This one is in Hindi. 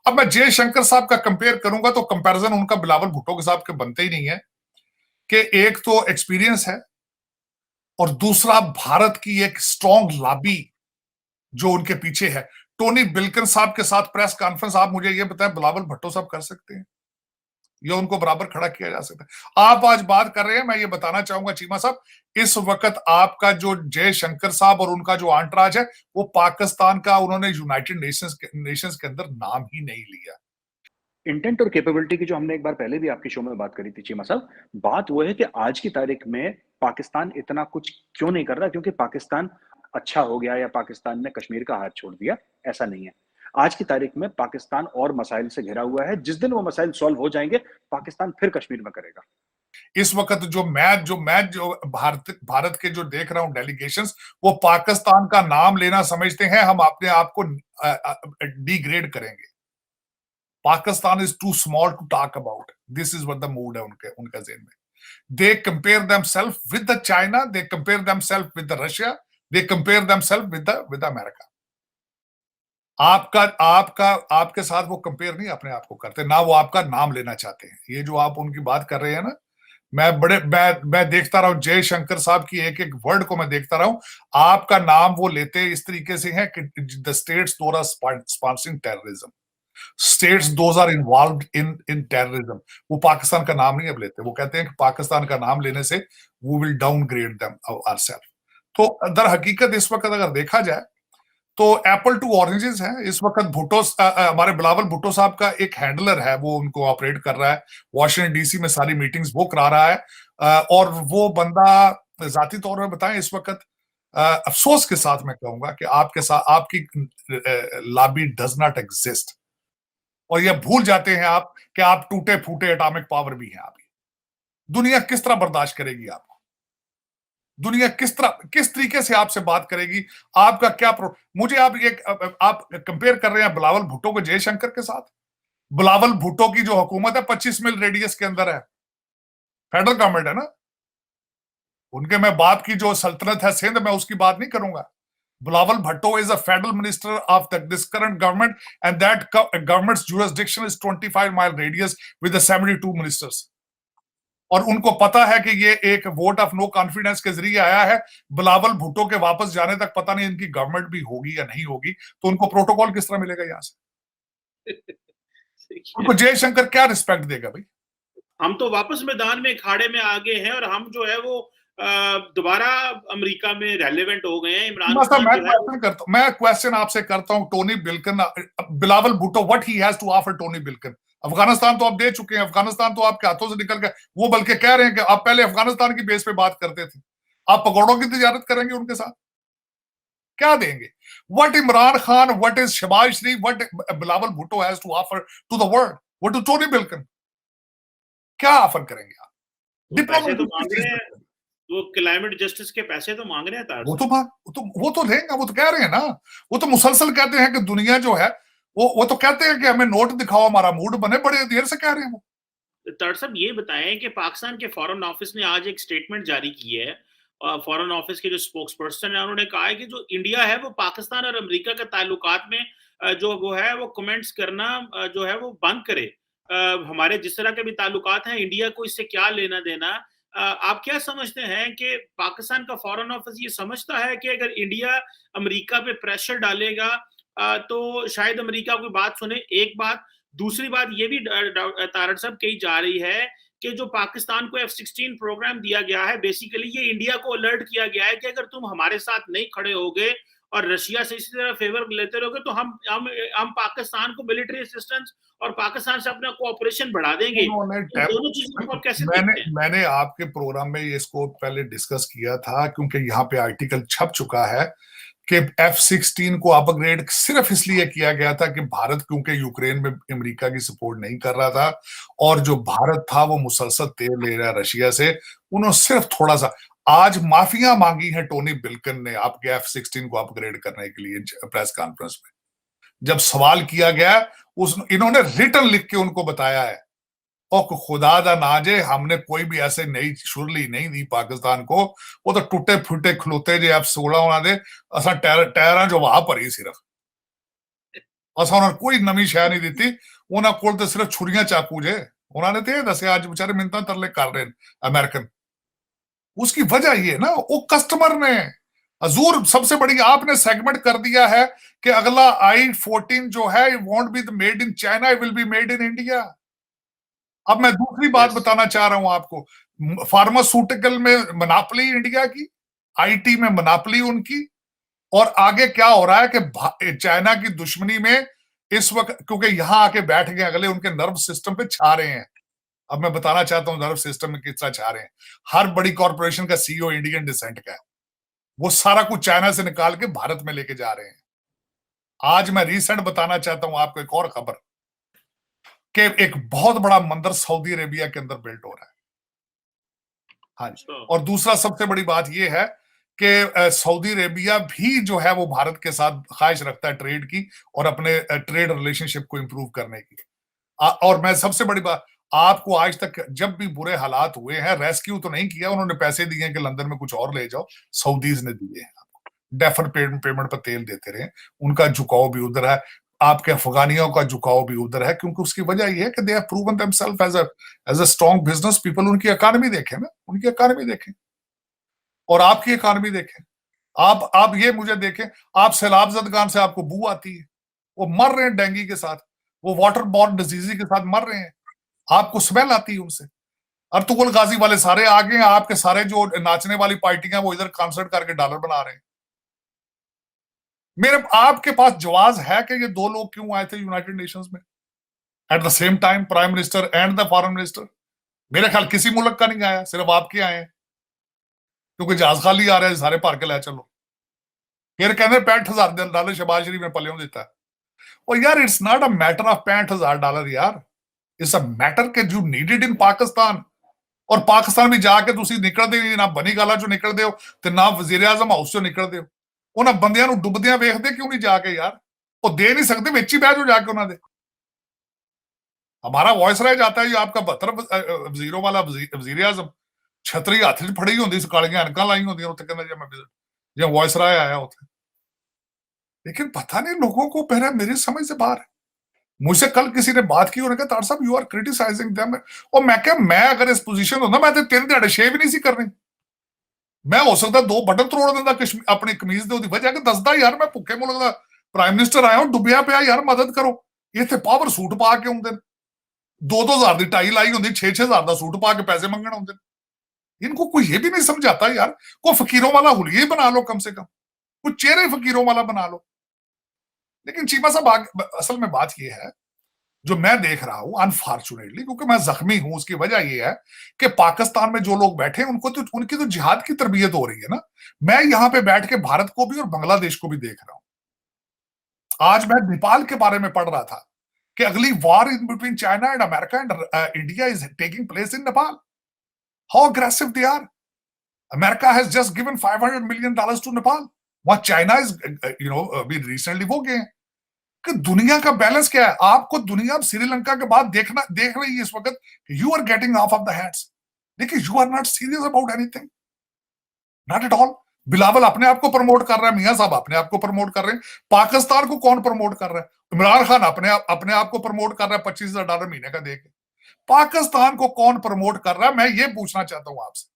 अब मैं जयशंकर साहब का कंपेयर करूंगा तो कंपैरिजन उनका बिलावल भुट्टो के साथ के बनते ही नहीं है कि एक तो एक्सपीरियंस है और दूसरा भारत की एक स्ट्रॉन्ग लॉबी जो उनके पीछे है। टोनी बिल्किन साहब के साथ प्रेस कॉन्फ्रेंस आप मुझे ये बताएं बिलावल भुट्टो साहब कर सकते हैं या उनको बराबर खड़ा किया जा सकता है? आप आज बात कर रहे हैं, मैं ये बताना चाहूंगा चीमा साहब, इस वक्त आपका जो जयशंकर साहब और उनका जो आंटराज है वो पाकिस्तान का, उन्होंने यूनाइटेड नेशंस के अंदर नाम ही नहीं लिया। इंटेंट और कैपेबिलिटी की जो हमने एक बार पहले भी आपके शो में बात करी थी चीमा साहब, बात वो है कि आज की तारीख में पाकिस्तान इतना कुछ क्यों नहीं कर रहा, क्योंकि पाकिस्तान अच्छा हो गया या पाकिस्तान ने कश्मीर का हाथ छोड़ दिया, ऐसा नहीं है। आज की तारीख में पाकिस्तान और मसाइल से घिरा हुआ है। जिस दिन वो मसाइल सॉल्व हो जाएंगे, पाकिस्तान फिर कश्मीर में करेगा। इस वक्त जो भारत के जो देख रहा हूं डेलीगेशंस, वो पाकिस्तान का नाम लेना समझते हैं हम अपने आप को डिग्रेड करेंगे। Pakistan is too small to talk about, this is what the mood है उनका जेहन में। They compare themselves with the China, they compare themselves with the Russia, they compare themselves with the America. आपके साथ वो कंपेयर नहीं अपने आप को करते, ना वो आपका नाम लेना चाहते हैं। ये जो आप उनकी बात कर रहे हैं ना, मैं देखता रहा हूं जयशंकर साहब की एक एक वर्ड को मैं देखता रहा हूं, आपका नाम वो लेते इस तरीके से है कि the states those are sponsoring terrorism, states those are involve in terrorism. वो पाकिस्तान का नाम नहीं अब लेते, वो कहते हैं कि पाकिस्तान का नाम लेने से वो विल डाउनग्रेड देम आवरसेल्फ। तो दर हकीकत इस वक्त अगर देखा जाए तो एप्पल टू ऑरेंजेस है इस वक्त। भुट्टो हमारे बिलावल भुट्टो साहब का एक हैंडलर है, वो उनको ऑपरेट कर रहा है, वॉशिंगटन डीसी में सारी मीटिंग्स वो करा रहा है। और वो बंदा जाती तौर पर बताएं इस वक्त अफसोस के साथ मैं कहूंगा कि आपके साथ आपकी लॉबी डज नॉट एग्जिस्ट, और ये भूल जाते हैं आप कि आप टूटे फूटे एटॉमिक पावर भी हैं। आप दुनिया किस तरह बर्दाश्त करेगी आपको? दुनिया किस तरीके से आपसे बात करेगी? आपका क्या मुझे आप कंपेयर कर रहे हैं बिलावल भुट्टो को जयशंकर के साथ। बिलावल भुट्टो की जो हुकूमत है 25 मील रेडियस के अंदर है, फेडरल गवर्नमेंट है ना उनके। मैं बाप की जो सल्तनत है सिंध, मैं उसकी बात नहीं करूंगा। Bilawal Bhutto is a federal minister of this current government, and that government's jurisdiction is 25-mile radius with the 72 ministers. और उनको पता है कि ये एक वोट ऑफ नो कॉन्फिडेंस के जरिए आया है। बिलावल भुट्टो के वापस जाने तक पता नहीं इनकी गवर्नमेंट भी होगी या नहीं होगी, तो उनको प्रोटोकॉल किस तरह मिलेगा यहां से? उनको जयशंकर क्या रिस्पेक्ट देगा भाई? हम तो वापस मैदान में अखाड़े में आ गए हैं और हम जो है वो दोबारा अमेरिका में रेलेवेंट हो गए हैं। इमरान खान मैं क्वेश्चन आपसे करता हूं, Tony Blinken, Bilawal Bhutto, what he has to offer Tony Blinken? Afghanistan तो आप दे चुके हैं, अफगानिस्तान तो आपके हाथों से निकल गया। वो बल्कि कह रहे हैं कि आप पहले अफगानिस्तान की बेस पे बात करते थे, आप पकौड़ों की तिजारत करेंगे उनके साथ, क्या देंगे? What Imran Khan, what is Shehbaz Sharif, what Bilawal Bhutto has to offer to the world, what to Tony Blinken, क्या ऑफर करेंगे आप? वो क्लाइमेट जस्टिस के पैसे तो मांग रहे हैं। वो तो देंगे, वो तो कह रहे हैं ना, वो तो मुसलसल कहते हैं कि दुनिया जो है वो तो कहते हैं कि हमें नोट दिखाओ, हमारा मूड बने, बड़े देर से कह रहे हैं वो। तार साहब ये बताएं कि पाकिस्तान के फॉरेन ऑफिस ने आज एक स्टेटमेंट जारी की है। फॉरेन ऑफिस के जो स्पोक्स पर्सन है उन्होंने कहा है कि जो इंडिया है वो पाकिस्तान और अमेरिका के ताल्लुकात में जो वो है वो कमेंट्स करना जो है वो बंद करे। हमारे जिस तरह के भी ताल्लुकात हैं, इंडिया को इससे क्या लेना देना। आप क्या समझते हैं कि पाकिस्तान का फॉरेन ऑफिस ये समझता है कि अगर इंडिया अमेरिका पे प्रेशर डालेगा तो शायद अमेरिका कोई बात सुने? एक बात। दूसरी बात ये भी तारड़ साहब कही जा रही है कि जो पाकिस्तान को F-16 प्रोग्राम दिया गया है, बेसिकली ये इंडिया को अलर्ट किया गया है कि अगर तुम हमारे साथ नहीं खड़े होगे और रशिया से इसी तरह फेवर लेते रहोगे तो हम पाकिस्तान को मिलिट्री असिस्टेंस और पाकिस्तान से अपना कोऑपरेशन बढ़ा देंगे। तो दोनों चीजों को आप कैसे देखते हैं? मैंने आपके प्रोग्राम में इसको पहले डिस्कस किया था, क्योंकि यहाँ पे आर्टिकल छप चुका है कि F-16 को अपग्रेड सिर्फ इसलिए किया गया था कि भारत क्योंकि यूक्रेन में अमेरिका की सपोर्ट नहीं कर रहा था, और जो भारत था वो मुसलसल तेल ले रहा है रशिया से, उन्होंने सिर्फ थोड़ा सा आज माफिया मांगी है टोनी बिल्किन ने आपके F-16 को अपग्रेड करने के लिए प्रेस कॉन्फ्रेंस में। जब सवाल किया गया इन्होंने रिटर्न लिख के उनको बताया है, और खुदा दा नाजे हमने कोई भी ऐसे नई शुरली नहीं दी पाकिस्तान को, वो तो टूटे फूटे खलोते जो F-16 दे असा टायरा जो वहां पर ही सिर्फ, असा उन्होंने कोई नवी शह नहीं दी, उन्होंने कोल तो सिर्फ छुरियां चाकू जे, उन्होंने तो यह दसिया अज बेचारे मिन्नतां तरले कर रहे हैं अमेरिकन। उसकी वजह ये ना, वो कस्टमर ने हजूर सबसे बड़ी आपने सेगमेंट कर दिया है कि अगला i14 जो है want be made in China, will be made in India. अब मैं दूसरी बात बताना चाह रहा हूं आपको, फार्मास्यूटिकल में मोनोपोली इंडिया की, आईटी में मोनोपोली उनकी, और आगे क्या हो रहा है कि चाइना की दुश्मनी में इस वक्त, क्योंकि यहां आके बैठ गए अगले, उनके नर्व सिस्टम पे छा रहे हैं। अब मैं बताना चाहता हूं नर्व सिस्टम में किस तरह छा रहे हैं। हर बड़ी कॉर्पोरेशन का सीईओ इंडियन डिसेंट का है, वो सारा कुछ चाइना से निकाल के भारत में लेके जा रहे हैं। आज मैं रिसेंट बताना चाहता हूं आपको एक और खबर, कि एक बहुत बड़ा मंदिर सऊदी अरेबिया के अंदर बिल्ड हो रहा है। हाँ जी। और दूसरा सबसे बड़ी बात यह है कि सऊदी अरेबिया भी जो है वो भारत के साथ ख्वाहिश रखता है ट्रेड की, और अपने ट्रेड रिलेशनशिप को इंप्रूव करने की। और मैं सबसे बड़ी बात, आपको आज तक जब भी बुरे हालात हुए हैं, रेस्क्यू तो नहीं किया, उन्होंने पैसे दिए हैं कि लंदन में कुछ और ले जाओ, सऊदीज ने दिए हैं आपको, डेफर पेमेंट पर तेल देते रहे, उनका झुकाव भी उधर है, आपके अफगानियों का झुकाव भी उधर है, क्योंकि उसकी वजह यह है कि they have proven themselves as a strong business people. उनकी इकॉनमी देखें ना, उनकी इकॉनमी देखें और आपकी इकॉनमी देखें। आप ये मुझे देखें, आप सैलाब ज़दगान से आपको बू आती है, वो मर रहे हैं डेंगू के साथ, वो वाटर बॉर्न डिजीज के साथ मर रहे हैं, आपको स्मेल आती है उनसे। अर्तुगरुल गाजी वाले सारे आ गए हैं, आपके सारे जो नाचने वाली पार्टियां वो इधर कॉन्सर्ट करके डॉलर बना रहे हैं। मेरे आपके पास जवाब है कि ये दो लोग क्यों आए थे यूनाइटेड नेशंस में at the same time, prime minister and the foreign minister? मेरे ख्याल किसी मुल्क का नहीं आया, सिर्फ आपके आए हैं, क्योंकि जहाज खाली आ रहे हैं, सारे भर के लै चलो। फिर कहते $65,000 शहबाज शरीफ ने पलियों देता है। और यार it's not a matter of $65,000 यार, इट्स अ मैटर के यू नीडेड इन पाकिस्तान। और पाकिस्तान भी जाके तुसी निकलदे नहीं, ना बनी गाला चो निकलदे हो ते ना वजीर आजम हाउस चो निकलदे हो। उन्हां बंदियां नूं डुबदियां वेखदे क्यों नहीं जाके यार? वो दे नहीं सकते, विच ही बह जाओ जाके उन्हां दे। हमारा वॉइस रह जाता है, आपका 72 वजीरों वाला वजीर आजम छतरी हाथ च फड़ी होंदी, कालियां अनकां लाई होंदियां, उत्थे कहंदा जी मैं जो वॉइस राय आया उत्थे। लेकिन पता नहीं लोगों को पहले मेरी समझ से बाहर है। मुझसे कल किसी ने बात की, उन्होंने कहा तार साहब यू आर क्रिटिसाइजिंग देम, और मैं क्या, मैं अगर इस पोजीशन होता मैं तो 3 दिहाड़े शेव नहीं सी करनी। मैं हो सकता 2 बटन तोड़ देंदा अपनी कमीज दे, वजह कि दसदा यार मैं भुखे मुल्क दा प्राइम मिनिस्टर आया हूं, डुबिया पिया यार, मदद करो। इत्थे पावर सूट पा के आउंदे, 2-2 हज़ार दी टाई लाई होंदी, 6-6 हज़ार दा सूट पा के पैसे मंगण आउंदे। इनको कोई ये भी नहीं समझाता यार, कोई फकीरों वाला हुलिया ही बना लो, कम से कम कुछ चेहरे फकीरों वाला बना लो। लेकिन चीमा साहब असल में बात यह है, जो मैं देख रहा हूं अनफॉर्चुनेटली, क्योंकि मैं जख्मी हूं, उसकी वजह यह है कि पाकिस्तान में जो लोग बैठे हैं उनको तो उनकी तो जिहाद की तरबियत हो रही है ना। मैं यहां पे बैठ के भारत को भी और बांग्लादेश को भी देख रहा हूं। आज मैं नेपाल के बारे में पढ़ रहा था कि अगली war in between China and America and India is taking place in Nepal. How aggressive they are. America has just given $500 million to Nepal, वहां चाइना इज अभी रिसेंटली वो गए कि दुनिया का बैलेंस क्या है। आपको दुनिया श्रीलंका के बाद देख रही है इस वक्त, you are getting off the hands, लेकिन you are not serious about anything, not at all. Bilawal अपने आप को प्रमोट कर रहा है, मियां साहब अपने आप को प्रमोट कर रहे हैं। पाकिस्तान को कौन प्रमोट कर रहा है? इमरान खान अपने आप को प्रमोट कर रहा है $25,000 महीने का देके। पाकिस्तान को कौन प्रमोट कर रहा है, मैं ये पूछना चाहता हूं आपसे।